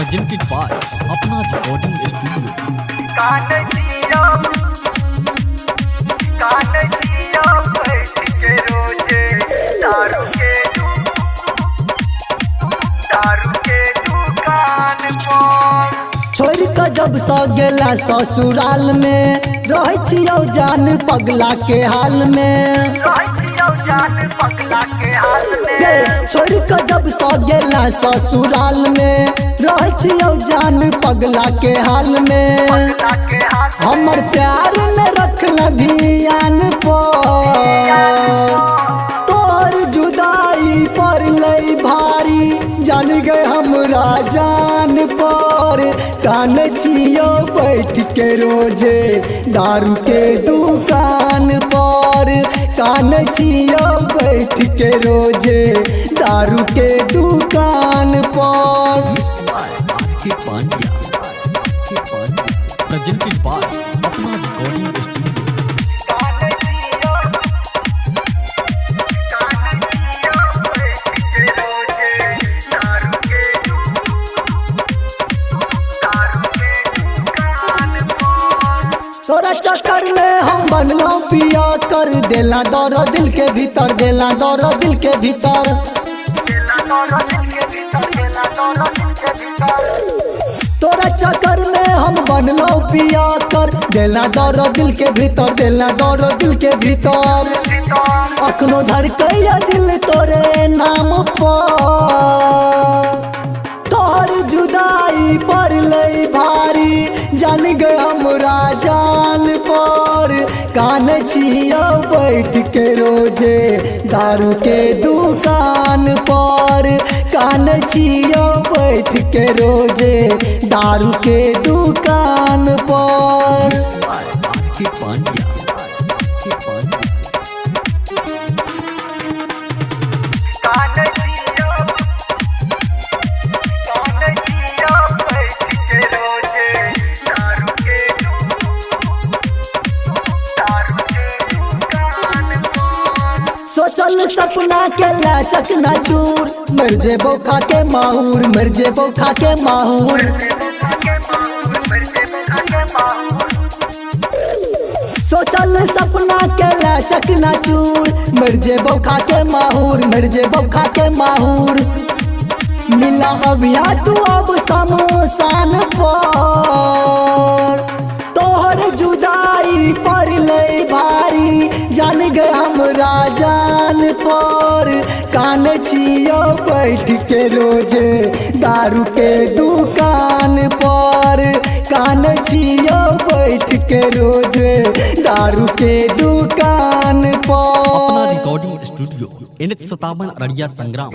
Presented by अपना recording studio. बैठ के रोजे दारू के दुकान पर छोड़ के जब स गेला ससुराल में रह छियौ जान पगला के हाल में। छोड़ के जब स गेला ससुराल में रह छियौ जान पगला के हाल में। हमर प्यार न रखल ध्यान पर तोर जुदाई पर लई भारी जान गए हमरा जान पर। कान छियो बैठ के रोजे दारू के दुकान पर। कान छियो बैठ के रोजे दारू के दुकान पर। प्रेजेंटेड बाय अपना रिकॉर्डिंग स्टूडियो। तोरा चक्कर में हम बनलो पिया कर देला दौर दिल के भीतर, देला दौर दिल के भीतर। तोरा चक्कर में हम बनलो पिया कर देला दौर दिल के भीतर, देला दौर दिल के भीतर। अखनो धड़कैया दिल तोरे नाम पर। तोहर जुदाई पर लई भारी जान गए हमरा जान पर। कान छियो बैठ के रोजे दारू के दुकान पर। कान छियो बैठ के रोजे दारू के दुकान पर। सोचल सपना के लाशक ना चूर मर जेबो खा के माहूर, मर जेबो खा के माहूर। सोचल सपना के लाशक ना चूर मर जेबो खा के माहूर, मर जेबो खा के माहूर। मिला अभिया तू अब समोसान पर। तोहर जुदाई पर लई भारी जान गए हमरा जान पर। कान छियो बैठ के रोजे दारू के दुकान पर। कान छियो बैठ के रोजे दारू के दुकान पर। अपना रिकॉर्डिंग स्टूडियो NH57 अररिया संग्राम।